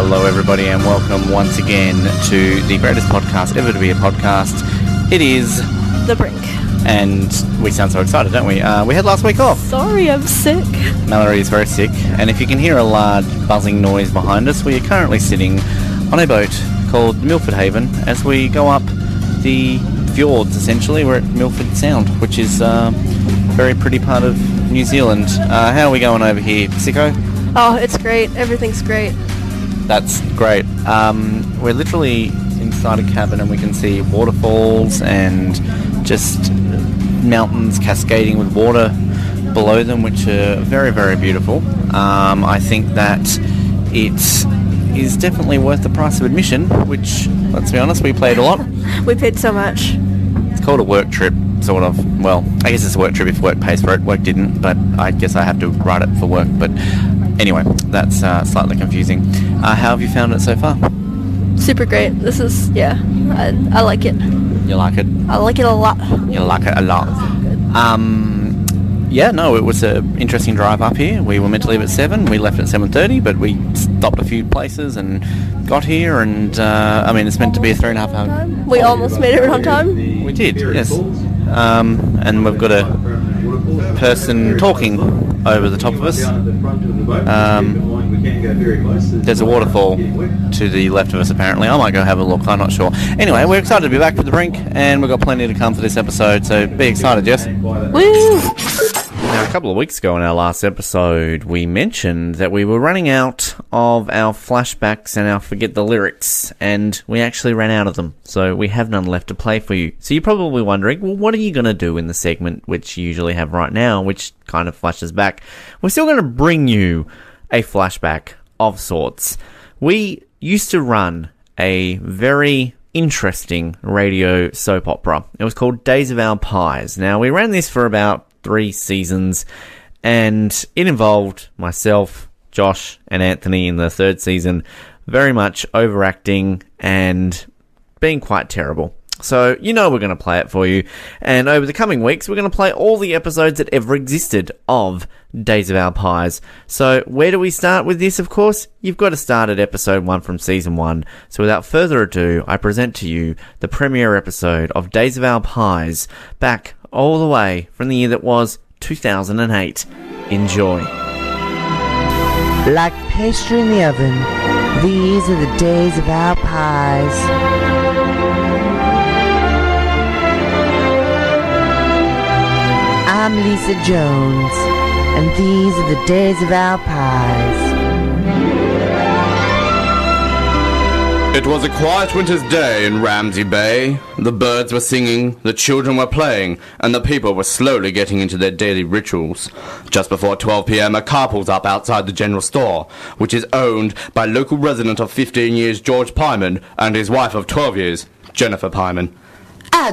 Hello everybody and welcome once again to the greatest podcast ever to be a podcast. It is The Brink. And we sound so excited, don't we? We had last week off. Sorry, I'm sick. Mallory is very sick, and if you can hear a large buzzing noise behind us, we are currently sitting on a boat called Milford Haven as we go up the fjords, essentially. We're at Milford Sound, which is a very pretty part of New Zealand. How are we going over here, Sicko? Oh, it's great. Everything's great. That's great. We're literally inside a cabin and we can see waterfalls and just mountains cascading with water below them, which are very, very beautiful. I think that it is definitely worth the price of admission, which, let's be honest, we played a lot. We paid so much. It's called a work trip, sort of. Well, I guess it's a work trip if work pays for it. Work didn't, but I guess I have to write it for work. But anyway, that's slightly confusing. How have you found it so far? Super great. This is, I like it. You like it? I like it a lot. You like it a lot. It was an interesting drive up here. We were meant to leave at 7. We left at 7:30, but we stopped a few places and got here. And it's meant to be a 3.5 hour. We almost made it on time. We did, yes. And we've got a person talking over the top of us. There's a waterfall to the left of us, apparently. I might go have a look, I'm not sure. Anyway, we're excited to be back with The Brink, and we've got plenty to come for this episode, so be excited, Jess. Woo! Now, a couple of weeks ago in our last episode, we mentioned that we were running out of our flashbacks and our forget the lyrics, and we actually ran out of them, so we have none left to play for you. So you're probably wondering, well, what are you going to do in the segment which you usually have right now, which kind of flashes back? We're still going to bring you a flashback of sorts. We used to run a very interesting radio soap opera. It was called Days of Our Pies. Now, we ran this for about 3 seasons, and it involved myself, Josh, and Anthony in the 3rd season very much overacting and being quite terrible. So, we're going to play it for you, and over the coming weeks, we're going to play all the episodes that ever existed of Days of Our Pies. So, where do we start with this, of course? You've got to start at episode 1 from season 1. So, without further ado, I present to you the premiere episode of Days of Our Pies, back all the way from the year that was 2008. Enjoy. Like pastry in the oven, these are the days of our pies. I'm Lisa Jones, and these are the days of our pies. It was a quiet winter's day in Ramsey Bay. The birds were singing, the children were playing, and the people were slowly getting into their daily rituals. Just before 12 p.m, a car pulls up outside the general store, which is owned by local resident of 15 years George Pyman and his wife of 12 years, Jennifer Pyman.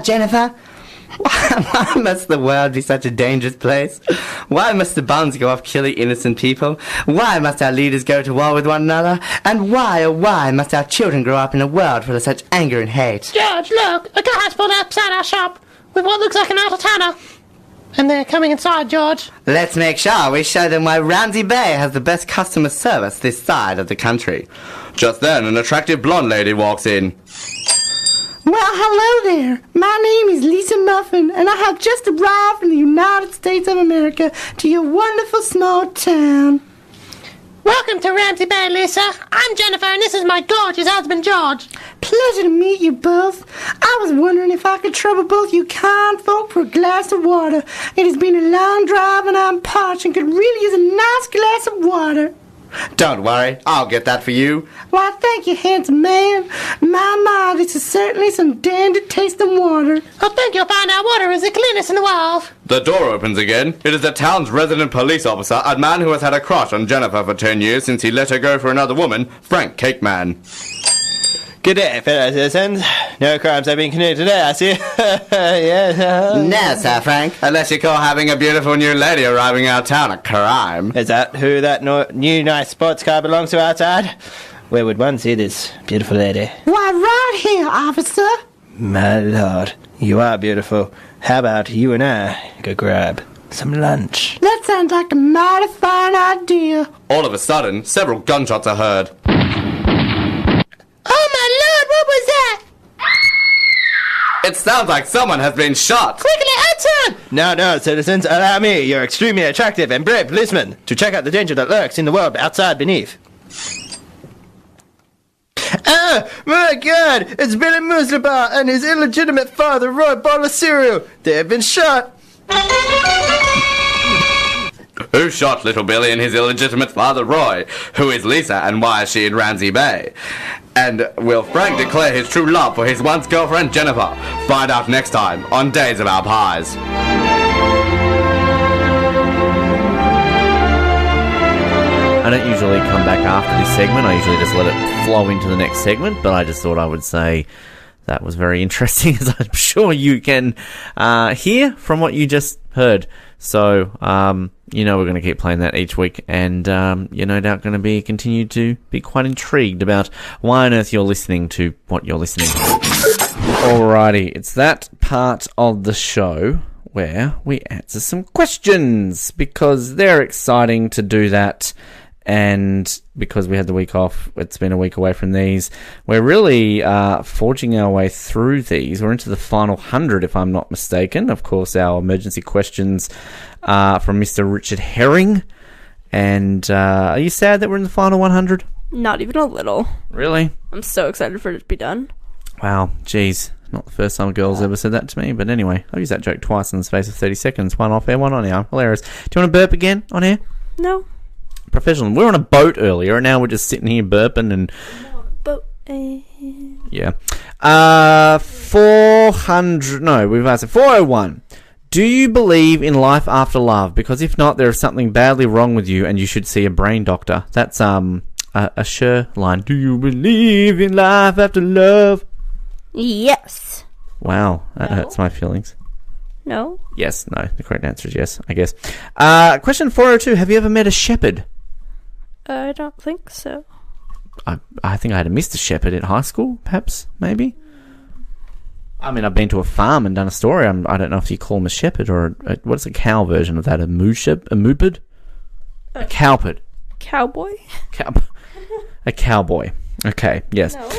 Jennifer. Why must the world be such a dangerous place? Why must the bombs go off killing innocent people? Why must our leaders go to war with one another? And why, oh why, must our children grow up in a world full of such anger and hate? George, look! A guy's pulled up beside our shop with what looks like an out-of-towner. And they're coming inside, George. Let's make sure we show them why Ramsey Bay has the best customer service this side of the country. Just then, an attractive blonde lady walks in. Well, hello there. My name is Lisa Muffin, and I have just arrived from the United States of America to your wonderful small town. Welcome to Ramsey Bay, Lisa. I'm Jennifer, and this is my gorgeous husband, George. Pleasure to meet you both. I was wondering if I could trouble both you kind folk for a glass of water. It has been a long drive, and I'm parched and could really use a nice glass of water. Don't worry, I'll get that for you. Why, thank you, handsome man. My, this is certainly some dandy tasting water. I think you'll find our water is the cleanest in the world. The door opens again. It is the town's resident police officer, a man who has had a crush on Jennifer for 10 years since he let her go for another woman, Frank Cakeman. Good day, fellow citizens. No crimes have been committed today, I see. No, Sir Frank. Unless you call having a beautiful new lady arriving our town a crime. Is that who that new nice sports car belongs to outside? Where would one see this beautiful lady? Why, right here, officer. My lord, you are beautiful. How about you and I go grab some lunch? That sounds like a mighty fine idea. All of a sudden, several gunshots are heard. It sounds like someone has been shot. Quickly, answer! No, citizens, allow me, your extremely attractive and brave policeman, to check out the danger that lurks in the world outside beneath. Ah, my God! It's Billy Muslaba and his illegitimate father, Roy Bolasirio. They have been shot. Who shot little Billy and his illegitimate father, Roy? Who is Lisa, and why is she in Ramsey Bay? And will Frank declare his true love for his once girlfriend, Jennifer? Find out next time on Days of Our Pies. I don't usually come back after this segment. I usually just let it flow into the next segment, but I just thought I would say that was very interesting, as I'm sure you can hear from what you just heard. So, we're going to keep playing that each week, and you're no doubt going to continue to be quite intrigued about why on earth you're listening to what you're listening to. Alrighty, it's that part of the show where we answer some questions, because they're exciting to do that. And because we had the week off, it's been a week away from these. We're really forging our way through these. We're into the final 100, if I'm not mistaken. Of course, our emergency questions from Mr. Richard Herring. And are you sad that we're in the final 100? Not even a little. Really? I'm so excited for it to be done. Wow, geez. Not the first time a girl's ever said that to me. But anyway, I've used that joke twice in the space of 30 seconds. One off air, one on air. Hilarious. Do you want to burp again on air? No. Professional. We were on a boat earlier, and now we're just sitting here burping and... Boat. Yeah. 400... No, we've asked it. 401. Do you believe in life after love? Because if not, there is something badly wrong with you, and you should see a brain doctor. That's a Cher line. Do you believe in life after love? Yes. Wow, that hurts my feelings. No. Yes, no. The correct answer is yes, I guess. Question 402. Have you ever met a shepherd? I don't think so. I think I had a Mr. Shepherd in high school, perhaps, maybe. I mean, I've been to a farm and done a story. I don't know if you call him a shepherd or what's a cow version of that? A mooped? A cowped. Cowboy? A cowboy. Okay, yes. No.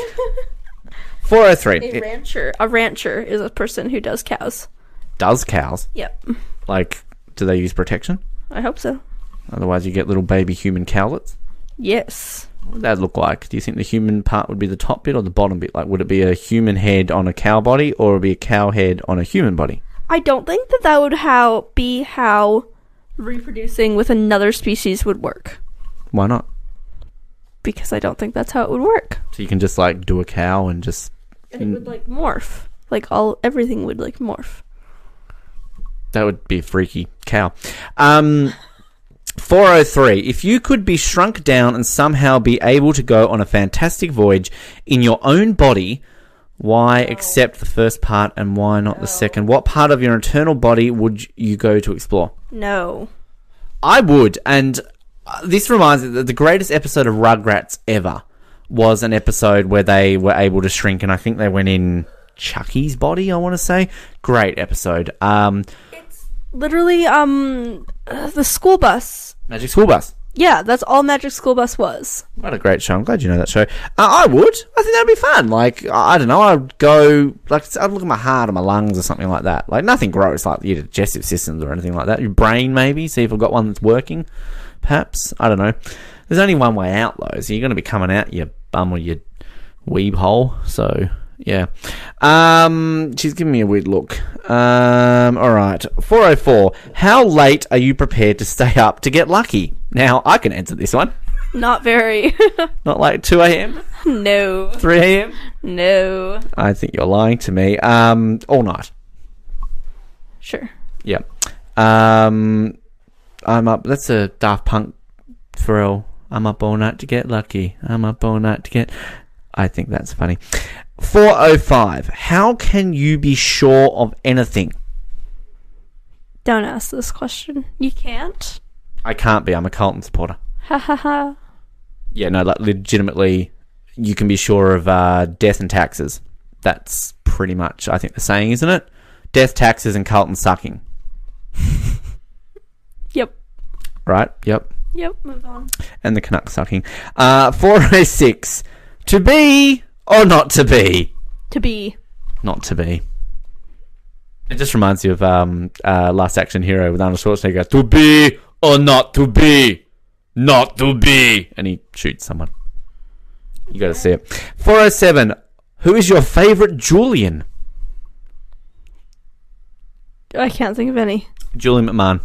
403. A rancher is a person who does cows. Does cows? Yep. Like, do they use protection? I hope so. Otherwise you get little baby human cowlets? Yes. What would that look like? Do you think the human part would be the top bit or the bottom bit? Like, would it be a human head on a cow body, or would it be a cow head on a human body? I don't think that would be how reproducing with another species would work. Why not? Because I don't think that's how it would work. So you can just, like, do a cow and just... And it would, like, morph. Like, everything would, like, morph. That would be a freaky cow. 403. If you could be shrunk down and somehow be able to go on a fantastic voyage in your own body, why accept the first part and why not the second? What part of your internal body would you go to explore? No. I would, and this reminds me that the greatest episode of Rugrats ever was an episode where they were able to shrink, and I think they went in Chucky's body, I want to say. Great episode. It's literally the school bus. Magic School Bus. Yeah, that's all Magic School Bus was. What a great show. I'm glad you know that show. I would. I think that'd be fun. Like, I don't know, I'd go, like, I'd look at my heart or my lungs or something like that. Like, nothing gross, like your digestive systems or anything like that. Your brain, maybe, see if I've got one that's working, perhaps. I don't know. There's only one way out, though, so you're going to be coming out your bum or your weeb hole, so... Yeah. She's giving me a weird look. Alright. 404. How late are you prepared to stay up to get lucky? Now, I can answer this one. Not very. Not like 2 a.m.? No. 3 a.m.? No. I think you're lying to me. All night. Sure. Yeah. I'm up. That's a Daft Punk thrill. I'm up all night to get lucky. I'm up all night to get... I think that's funny. 405. How can you be sure of anything? Don't ask this question. You can't? I can't be. I'm a Carlton supporter. Ha ha ha. Yeah, no, like, legitimately, you can be sure of death and taxes. That's pretty much, I think, the saying, isn't it? Death, taxes, and Carlton sucking. Yep. Right? Yep. Yep, move on. And the Canucks sucking. 406. To be or not to be? To be. Not to be. It just reminds you of Last Action Hero with Arnold Schwarzenegger. To be or not to be? Not to be. And he shoots someone. You got to see it. 407. Who is your favourite Julian? I can't think of any. Julian McMahon.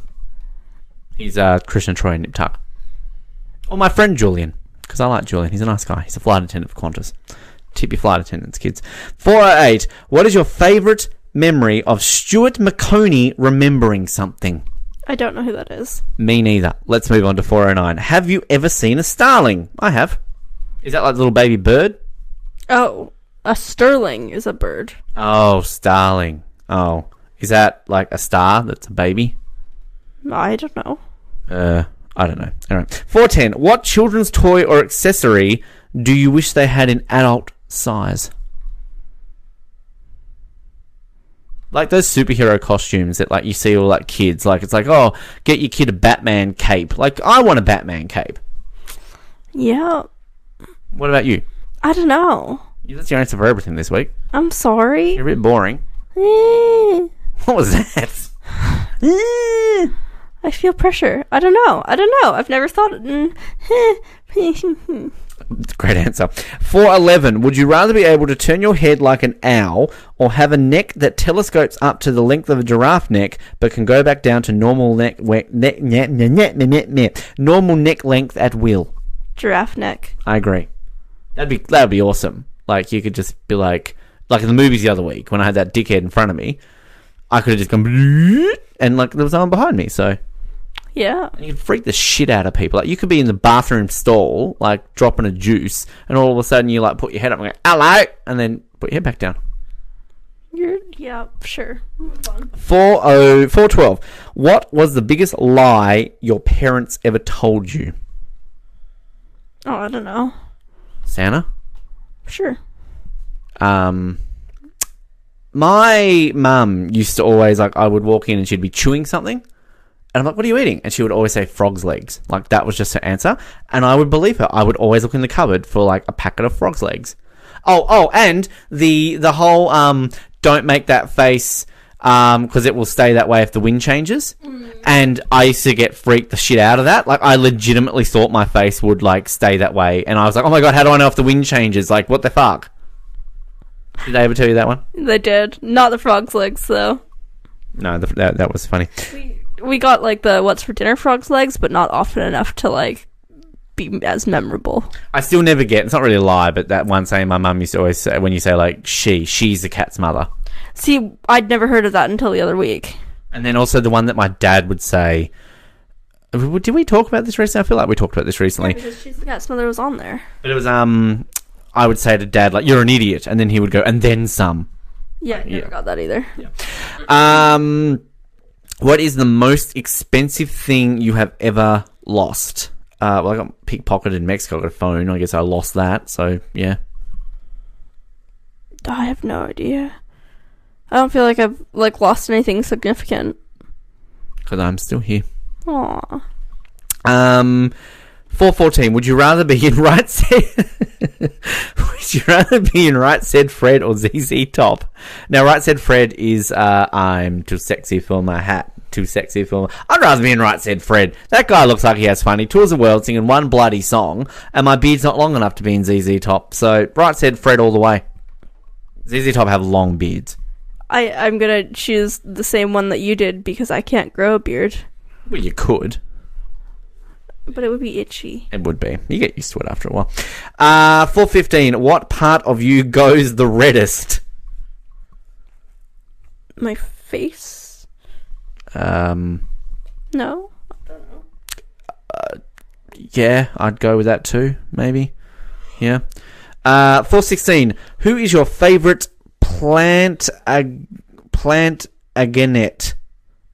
He's Christian Troy and Nip Tuck. Or my friend Julian. Because I like Julian. He's a nice guy. He's a flight attendant for Qantas. Tip your flight attendants, kids. 408. What is your favourite memory of Stuart McConey remembering something? I don't know who that is. Me neither. Let's move on to 409. Have you ever seen a starling? I have. Is that like a little baby bird? Oh, a sterling is a bird. Oh, starling. Oh. Is that like a star that's a baby? I don't know. I don't know. All right. 410. What children's toy or accessory do you wish they had in adult size? Like those superhero costumes that like you see all like kids. Like it's like, oh, get your kid a Batman cape. Like I want a Batman cape. Yeah. What about you? I don't know. That's your answer for everything this week. I'm sorry. You're a bit boring. Eh. What was that? I feel pressure. I don't know. I've never thought. Great answer. 411. Would you rather be able to turn your head like an owl or have a neck that telescopes up to the length of a giraffe neck but can go back down to normal normal neck length at will? Giraffe neck. I agree. That'd be awesome. Like you could just be like in the movies the other week when I had that dickhead in front of me, I could have just gone and like there was someone behind me. So yeah, and you could freak the shit out of people. Like you could be in the bathroom stall, like dropping a juice, and all of a sudden you like put your head up and go hello, and then put your head back down. Yeah, sure. 412. What was the biggest lie your parents ever told you? Oh, I don't know. Santa? Sure. My mum used to always, like, I would walk in and she'd be chewing something. And I'm like, what are you eating? And she would always say frog's legs. Like, that was just her answer. And I would believe her. I would always look in the cupboard for, like, a packet of frog's legs. Oh, and the whole, don't make that face, because it will stay that way if the wind changes. And I used to get freaked the shit out of that. Like, I legitimately thought my face would, like, stay that way. And I was like, oh my god, how do I know if the wind changes? Like, what the fuck? Did they ever tell you that one? They did. Not the frog's legs, though. No, that was funny. We got, like, the what's for dinner frog's legs, but not often enough to, like, be as memorable. I still never get, it's not really a lie, but that one saying my mum used to always say, when you say, like, she's the cat's mother. See, I'd never heard of that until the other week. And then also the one that my dad would say, did we talk about this recently? I feel like we talked about this recently. Yeah, because she's the cat's mother was on there. But it was, I would say to dad, like, you're an idiot. And then he would go, and then some. Yeah, I never got that either. Yeah. What is the most expensive thing you have ever lost? Well, I got pickpocketed in Mexico. I got a phone. I guess I lost that. So, yeah. I have no idea. I don't feel like I've, like, lost anything significant. Because I'm still here. Aww. 414. Would you rather be in Right Said... Would you rather be in Right Said Fred or ZZ Top? Now, Right Said Fred is, I'm too sexy for my hat. Too sexy for my... I'd rather be in Right Said Fred. That guy looks like he has fun. He tours the world singing one bloody song, and my beard's not long enough to be in ZZ Top. So, Right Said Fred all the way. ZZ Top have long beards. I'm gonna choose the same one that you did because I can't grow a beard. Well, you could. But it would be itchy. It would be. You get used to it after a while. 415. What part of you goes the reddest? My face? No? I don't know. Yeah, I'd go with that too, maybe. Yeah. 416. Who is your favourite plant agenet?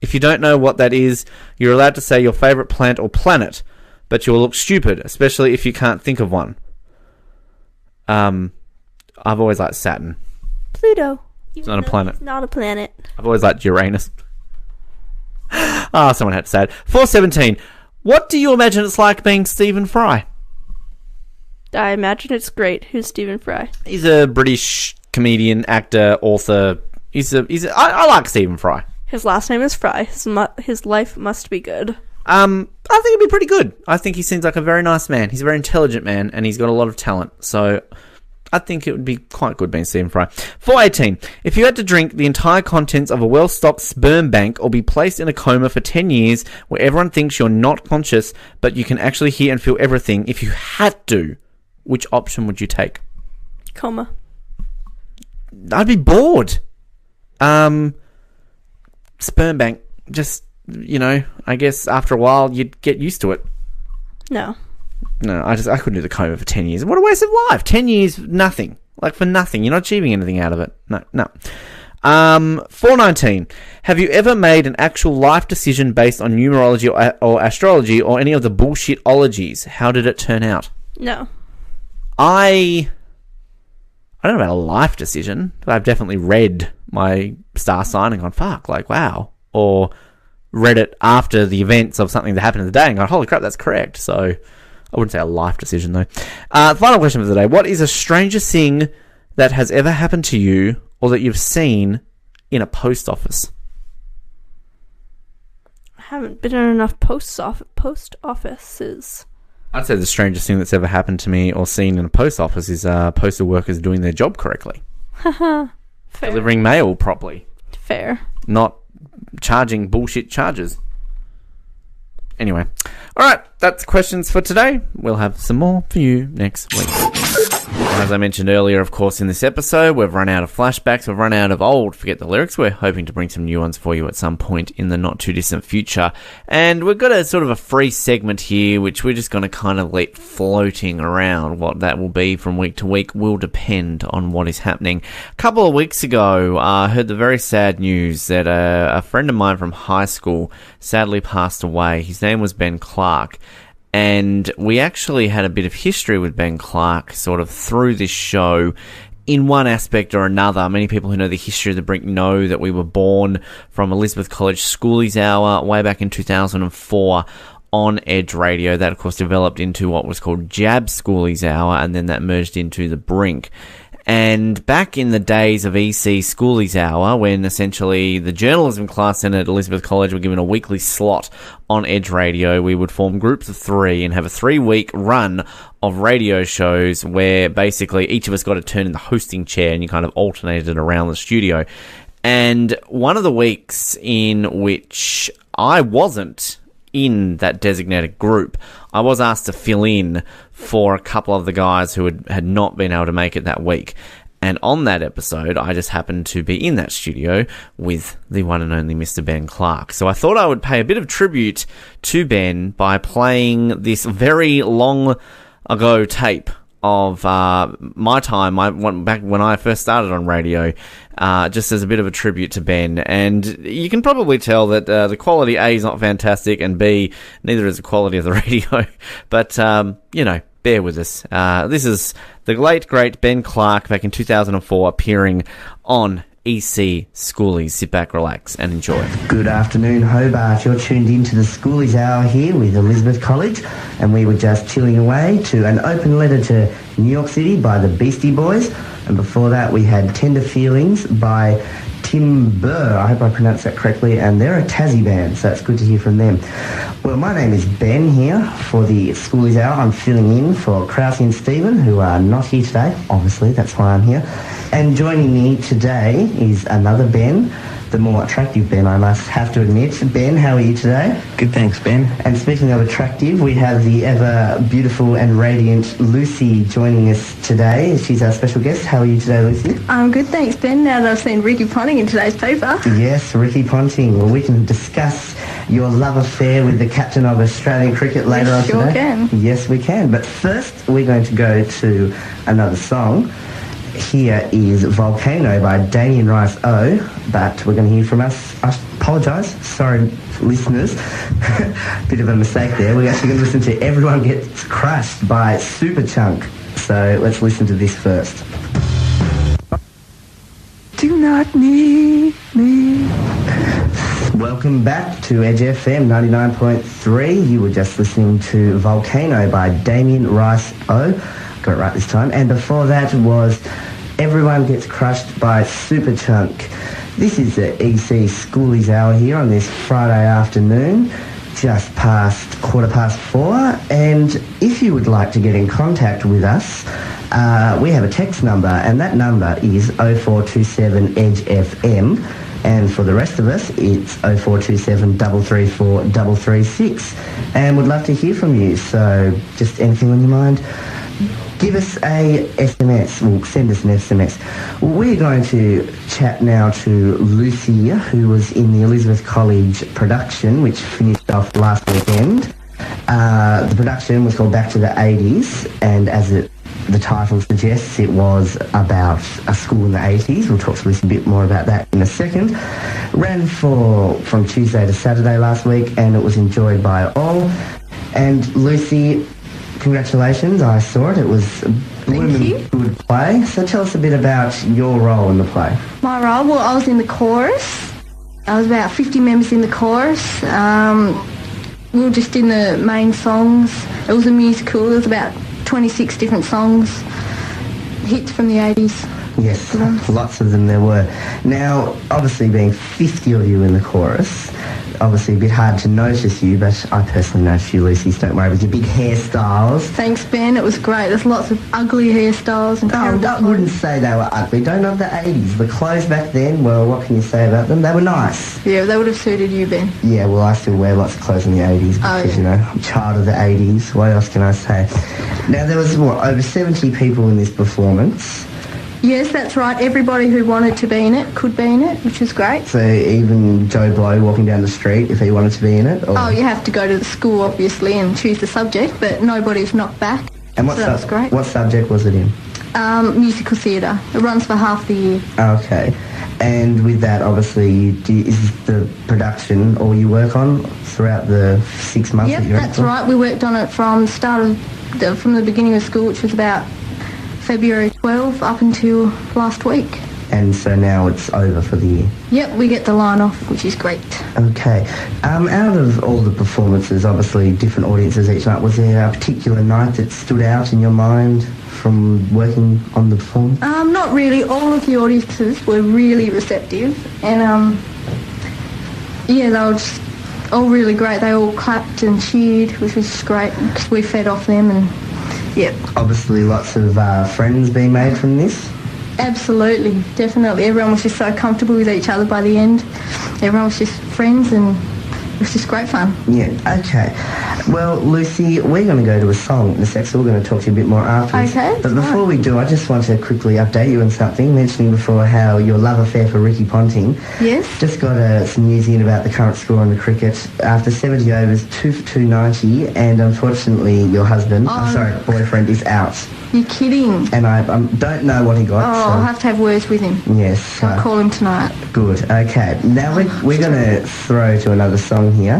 If you don't know what that is, you're allowed to say your favourite plant or planet, but you will look stupid, especially if you can't think of one. I've always liked Saturn. Pluto. It's not a planet. It's not a planet. I've always liked Uranus. Someone had to say it. 417. What do you imagine it's like being Stephen Fry? I imagine it's great. Who's Stephen Fry? He's a British comedian, actor, author, I like Stephen Fry. His last name is Fry. His life must be good. I think it'd be pretty good. I think he seems like a very nice man. He's a very intelligent man, and he's got a lot of talent. So I think it would be quite good being Stephen Fry. 418. If you had to drink the entire contents of a well-stocked sperm bank or be placed in a coma for 10 years where everyone thinks you're not conscious, but you can actually hear and feel everything, if you had to, which option would you take? Coma. I'd be bored. Sperm bank, just, I guess after a while you'd get used to it. No, I couldn't do the coma for 10 years. What a waste of life. 10 years, nothing. Like, for nothing. You're not achieving anything out of it. No. 419. Have you ever made an actual life decision based on numerology or astrology or any of the bullshitologies? How did it turn out? No. I don't know about a life decision, but I've definitely read my star sign and gone, fuck, like, wow. Or read it after the events of something that happened in the day and gone, holy crap, that's correct. So I wouldn't say a life decision, though. Final question for the day. What is the strangest thing that has ever happened to you or that you've seen in a post office? I haven't been in enough post offices. I'd say the strangest thing that's ever happened to me or seen in a post office is postal workers doing their job correctly. Fair. Delivering mail properly. Fair. Not charging bullshit charges. Anyway. Alright, that's questions for today. We'll have some more for you next week. As I mentioned earlier, of course, in this episode, we've run out of flashbacks, we've run out of old Forget the Lyrics. We're hoping to bring some new ones for you at some point in the not-too-distant future. And we've got a sort of a free segment here, which we're just going to kind of let floating around. What that will be from week to week will depend on what is happening. A couple of weeks ago, I heard the very sad news that a friend of mine from high school sadly passed away. His name was Ben Clark. And we actually had a bit of history with Ben Clark sort of through this show in one aspect or another. Many people who know the history of the Brink know that we were born from Elizabeth College Schoolies Hour way back in 2004 on Edge Radio. That, of course, developed into what was called Jab Schoolies Hour, and then that merged into the Brink. And back in the days of EC Schoolies Hour, when essentially the journalism class in at Elizabeth College were given a weekly slot on Edge Radio, we would form groups of 3 and have a 3-week run of radio shows where basically each of us got a turn in the hosting chair and you kind of alternated around the studio. And one of the weeks in which I wasn't in that designated group, I was asked to fill in for a couple of the guys who had not been able to make it that week. And on that episode, I just happened to be in that studio with the one and only Mr. Ben Clark. So I thought I would pay a bit of tribute to Ben by playing this very long ago tape of my time, back when I first started on radio, just as a bit of a tribute to Ben. And you can probably tell that the quality, A, is not fantastic, and B, neither is the quality of the radio. But, bear with us. This is the late, great Ben Clark back in 2004 appearing on EC Schoolies. Sit back, relax, and enjoy. Good afternoon, Hobart. You're tuned into the Schoolies Hour here with Elizabeth College, and we were just chilling away to An Open Letter to New York City by the Beastie Boys, and before that we had Tender Feelings by Tim Burr. I hope I pronounced that correctly, and they're a Tassie band, so it's good to hear from them. Well, my name is Ben here for the Schoolies Hour. I'm filling in for Krause and Stephen, who are not here today. Obviously, that's why I'm here. And joining me today is another Ben, the more attractive Ben, I must have to admit. Ben, how are you today? Good, thanks, Ben. And speaking of attractive, we have the ever beautiful and radiant Lucy joining us today. She's our special guest. How are you today, Lucy? I'm good, thanks, Ben, now that I've seen Ricky Ponting in today's paper. Yes, Ricky Ponting. Well, we can discuss your love affair with the captain of Australian cricket later on today. Sure can. Yes, we can. But first, we're going to go to another song. Here is Volcano by Damien Rice O, but we're going to hear from us. I apologise, sorry listeners, bit of a mistake there. We're actually going to listen to Everyone Gets Crushed by Superchunk. So let's listen to this first. Do not need me. Welcome back to Edge FM 99.3. You were just listening to Volcano by Damien Rice O. Got it right this time. And before that was Everyone Gets Crushed by Superchunk. This is the EC Schoolies Hour here on this Friday afternoon, just past 4:15. And if you would like to get in contact with us, we have a text number, and that number is 0427 EDGE FM. And for the rest of us, it's 0427 334 336. And we'd love to hear from you. So just anything on your mind, give us a SMS. Well, send us an SMS. We're going to chat now to Lucy, who was in the Elizabeth College production, which finished off last weekend. The production was called Back to the 80s, and as the title suggests, it was about a school in the 80s. We'll talk to Lucy a bit more about that in a second. Ran from Tuesday to Saturday last week, and it was enjoyed by all. And Lucy, congratulations, I saw it. It was a blooming good play. So tell us a bit about your role in the play. My role? Well, I was in the chorus. I was about 50 members in the chorus. We were just in the main songs. It was a musical. There was about 26 different songs, hits from the 80s. Yes, lots of them there were. Now, obviously being 50 of you in the chorus, obviously a bit hard to notice you, but I personally noticed you, Lucy, so don't worry with your big hairstyles. Thanks, Ben. It was great. There's lots of ugly hairstyles. And I wouldn't say they were ugly. Don't of the 80s. The clothes back then, well, what can you say about them? They were nice. Yeah, they would have suited you, Ben. Yeah, well, I still wear lots of clothes in the 80s because, you know, I'm a child of the 80s. What else can I say? Now, there was, over 70 people in this performance. Yes, that's right. Everybody who wanted to be in it could be in it, which was great. So even Joe Blow walking down the street, if he wanted to be in it? Or? Oh, you have to go to the school, obviously, and choose the subject, but nobody's knocked back. And what, so that was great. What subject was it in? Musical theatre. It runs for half the year. Okay. And with that, obviously, is the production all you work on throughout the 6 months that you're in? Yep, that's right. We worked on it from from the beginning of school, which was about February 12 up until last week. And so now it's over for the year? Yep, we get the line off, which is great. Okay. Out of all the performances, obviously different audiences each night, was there a particular night that stood out in your mind from working on the performance? Not really. All of the audiences were really receptive, and they were just all really great. They all clapped and cheered, which was great because we fed off them, and yeah. Obviously lots of friends being made from this? Absolutely, definitely. Everyone was just so comfortable with each other by the end. Everyone was just friends, and it was just great fun. Yeah, okay. Well, Lucy, we're going to go to a song in a sec, so we're going to talk to you a bit more afterwards. Okay. But before we do, I just want to quickly update you on something, mentioning before how your love affair for Ricky Ponting. Yes. Just got some news in about the current score on the cricket. After 70 overs, 2 for 290, and unfortunately your husband, boyfriend, is out. You're kidding. And I don't know what he got. I'll have to have words with him. Yes. I'll call him tonight. Good. Okay. Now we're going to throw to another song here.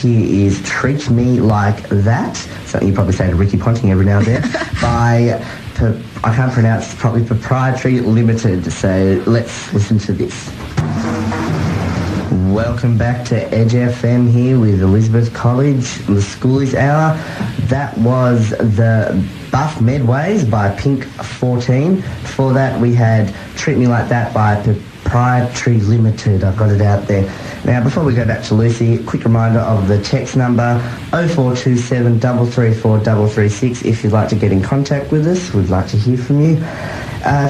Here is Treat Me Like That, something you probably say to Ricky Ponting every now and then, by, I can't pronounce it properly, Proprietary Limited. So let's listen to this. Welcome back to Edge FM here with Elizabeth College, the Schoolies Hour. That was the Buff Medways by Pink 14. Before that we had Treat Me Like That by Proprietary Limited. I've got it out there. Now, before we go back to Lucy, a quick reminder of the text number 0427 334 336 if you'd like to get in contact with us. We'd like to hear from you.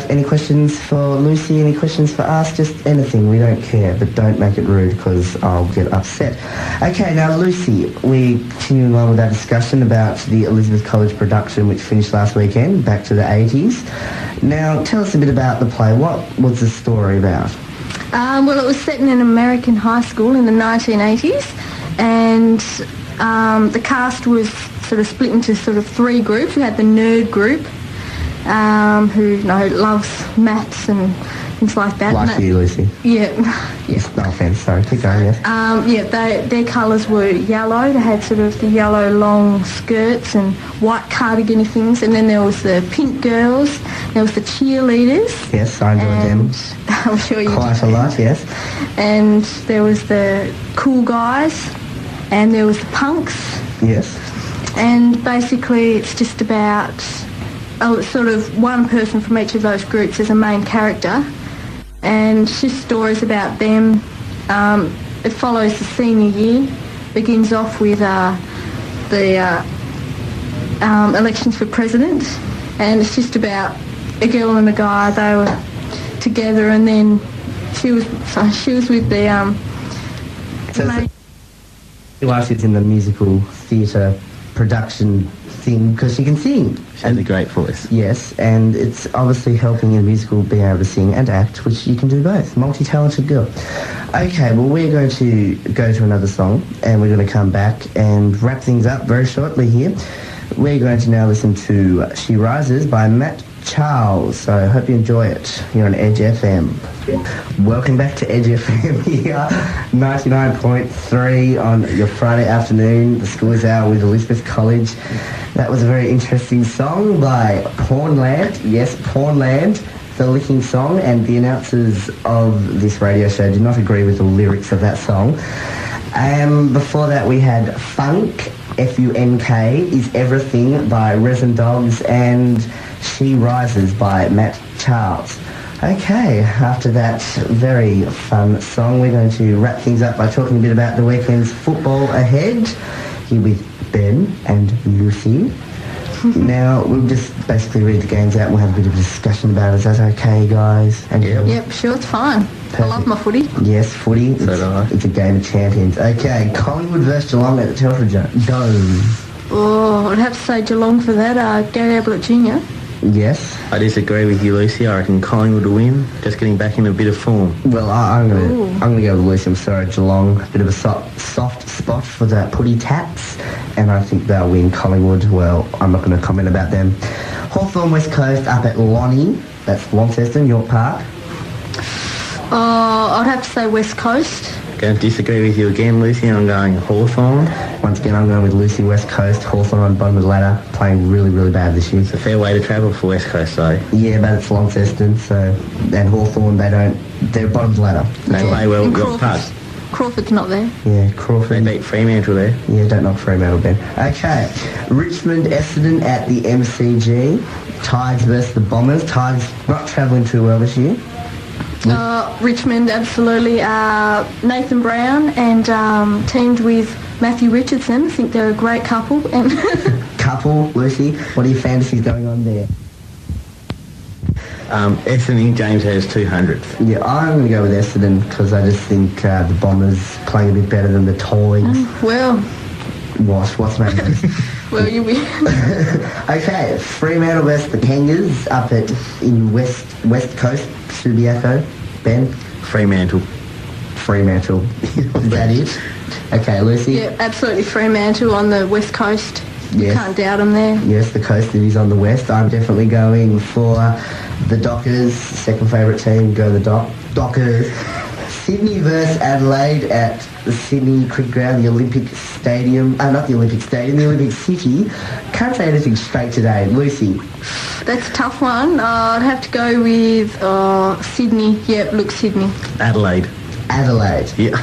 Any questions for Lucy, any questions for us, just anything, we don't care, but don't make it rude because I'll get upset. Okay, now Lucy, we're continuing on with our discussion about the Elizabeth College production which finished last weekend, Back to the 80s. Now, tell us a bit about the play. What was the story about? Well, it was set in an American high school in the 1980s, and the cast was sort of split into sort of 3 groups. We had the nerd group, who loves maths and things like that. Like you, Lucy. Yeah. Yes, no offence, sorry. Keep going, yes. Their colours were yellow. They had sort of the yellow long skirts and white cardigan things. And then there was the pink girls. There was the cheerleaders. Yes, I enjoyed them. I'm sure you quite a lot, yes. And there was the cool guys. And there was the punks. Yes. And basically it's just about sort of one person from each of those groups as a main character, and it's just stories about them. It follows the senior year, begins off with the elections for president, and it's just about a girl and a guy. They were together, and then she was with the While she's in the musical theatre production thing, because she can sing. She has a great voice. Yes, and it's obviously helping in a musical being able to sing and act, which you can do both. Multi-talented girl. Okay, well, we're going to go to another song, and we're going to come back and wrap things up very shortly here. We're going to now listen to She Rises by Matt Charles. So I hope you enjoy it here on Edge FM. Welcome back to Edge FM here, 99.3 on your Friday afternoon, the school is hour with Elizabeth College. That was a very interesting song by Pornland. Yes, Pornland, the licking song, and the announcers of this radio show did not agree with the lyrics of that song. Before that we had Funk, F-U-N-K, Is Everything by Resin Dogs, and She Rises by Matt Charles. Okay, after that very fun song, we're going to wrap things up by talking a bit about the weekend's football ahead, here with Ben and Lucy. Now, we'll just basically read the games out and we'll have a bit of a discussion about it. Is that okay, guys? And Yep, sure, it's fine. Perfect. I love my footy. Yes, footy. So do I. It's a game of champions. Okay, Collingwood versus Geelong at the Telford Dome. Oh, I'd have to say Geelong for that. Gary Ablett Jr. Yes. I disagree with you, Lucy. I reckon Collingwood will win, just getting back in a bit of form. Well, I'm gonna go with Lucy. I'm sorry, Geelong. A bit of a soft spot for the Putty Tats, and I think they'll win. Collingwood, well, I'm not going to comment about them. Hawthorn West Coast up at Lonnie. That's Launceston, York Park. I'd have to say West Coast. Going to disagree with you again, Lucy. I'm going Hawthorn. Once again, I'm going with Lucy, West Coast. Hawthorn on bottom of the ladder, playing really, really bad this year. It's a fair way to travel for West Coast, though. Yeah, but it's Launceston, so... And Hawthorn, they're bottom of the ladder. They play well at York Park. Crawford's not there. Yeah, Crawford. They beat Fremantle there. Yeah, don't knock Fremantle, Ben. Okay, Richmond, Essendon at the MCG. Tigers versus the Bombers. Tigers not travelling too well this year. Richmond, absolutely. Nathan Brown and teamed with Matthew Richardson. I think they're a great couple. And Couple, Lucy. What are your fantasies going on there? Essendon, James has 200th. Yeah, I'm going to go with Essendon because I just think the Bombers playing a bit better than the Toys. Well... What's my name? Well, you win. Okay, Fremantle versus the Kangas up in West Coast, Subiaco. Ben? Fremantle. Is that it? Okay, Lucy? Yeah, absolutely Fremantle on the West Coast. Yes. You can't doubt them there. Yes, the coast is on the west. I'm definitely going for the Dockers. Second favourite team, go the Dockers. Sydney versus Adelaide at the Sydney Cricket Ground, the Olympic Stadium. Not the Olympic Stadium, the Olympic City. Can't say anything straight today. Lucy? That's a tough one. I'd have to go with Sydney. Yep, look, Sydney. Adelaide. Yeah.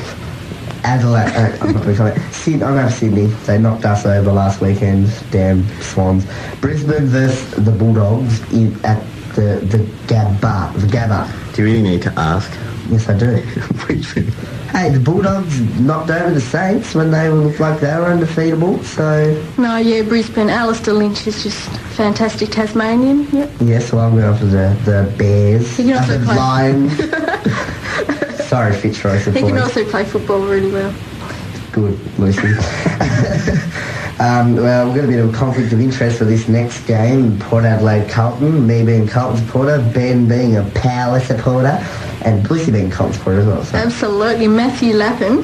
Adelaide. I'm not going to comment. I'm going to have Sydney. They knocked us over last weekend. Damn Swans. Brisbane versus the Bulldogs at the Gabba. Do you really need to ask? Yes, I do. Hey, the Bulldogs knocked over the Saints when they looked like they were undefeatable, so... No, yeah, Brisbane. Alistair Lynch is just fantastic Tasmanian, yep. Yes, well, I'm going for the Bears. He can also play... Lions. Sorry, Fitzroy supporters. He can also play football really well. Good, Lucy. Well, we've got a bit of a conflict of interest for this next game. Port Adelaide Carlton, me being Carlton supporter, Ben being a Power supporter, and Lucy being Carlton supporter as well. So. Absolutely. Matthew Lappin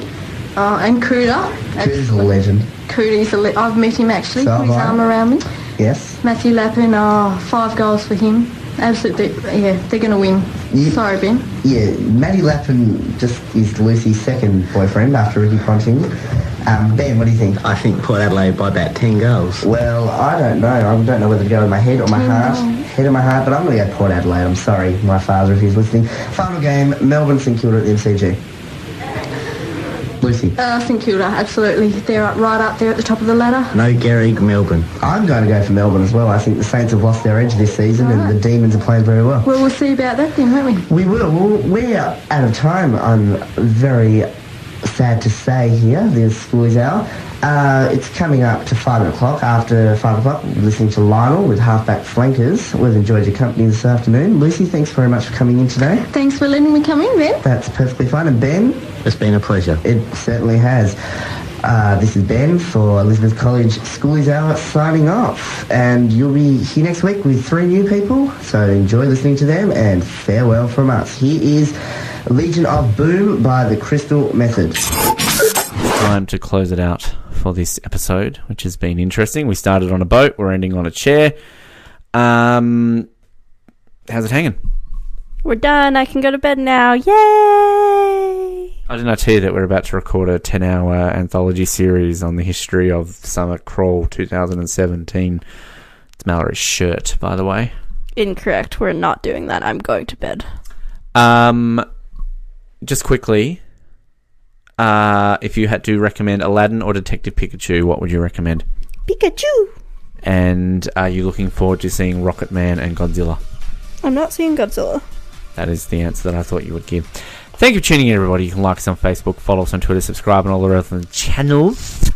and Cooter. Cooter's a legend. Cooter's I've met him actually, so put his arm around me. Yes. Matthew Lappin, 5 goals for him. Absolutely, yeah, they're going to win. Yeah. Sorry, Ben. Yeah, Matty Lappin just is Lucy's second boyfriend after Ricky Ponting. Ben, what do you think? I think Port Adelaide by about 10 goals. Well, I don't know. I don't know whether to go with my head or my heart. Head or my heart, but I'm going to go Port Adelaide. I'm sorry, my father, if he's listening. Final game, Melbourne St Kilda at the MCG. Lucy? St Kilda, absolutely. They're right up there at the top of the ladder. No Gary, Melbourne. I'm going to go for Melbourne as well. I think the Saints have lost their edge this season and the Demons are playing very well. Well, we'll see about that then, won't we? We will. We're out of time. I'm very sad to say here. The school is out. It's coming up to 5 o'clock. After 5 o'clock, listening to Lionel with Halfback Flankers. We've enjoyed your company this afternoon. Lucy, thanks very much for coming in today. Thanks for letting me come in, Ben. That's perfectly fine. And Ben? It's been a pleasure. It certainly has. This is Ben for Elizabeth College Schoolies Hour signing off. And you'll be here next week with 3 new people. So enjoy listening to them and farewell from us. Here is Legion of Boom by the Crystal Method. Time to close it out for this episode, which has been interesting. We started on a boat, we're ending on a chair. How's it hanging? We're done. I can go to bed now. Yay! Didn't I tell you that we're about to record a 10-hour anthology series on the history of Summer Crawl 2017? It's Mallory's shirt, by the way. Incorrect. We're not doing that. I'm going to bed. Just quickly, if you had to recommend Aladdin or Detective Pikachu, what would you recommend? Pikachu! And are you looking forward to seeing Rocket Man and Godzilla? I'm not seeing Godzilla. That is the answer that I thought you would give. Thank you for tuning in, everybody. You can like us on Facebook, follow us on Twitter, subscribe on all the relevant channels,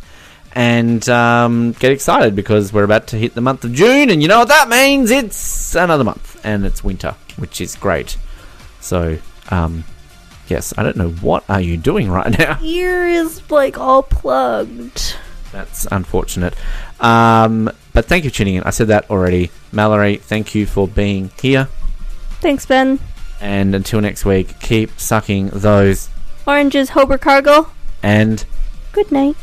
and get excited because we're about to hit the month of June, and you know what that means? It's another month, and it's winter, which is great. So, yes, I don't know, what are you doing right now? Ear is like all plugged. That's unfortunate. But thank you for tuning in. I said that already. Mallory, thank you for being here. Thanks, Ben. And until next week, keep sucking those oranges, Hober Cargill. And good night.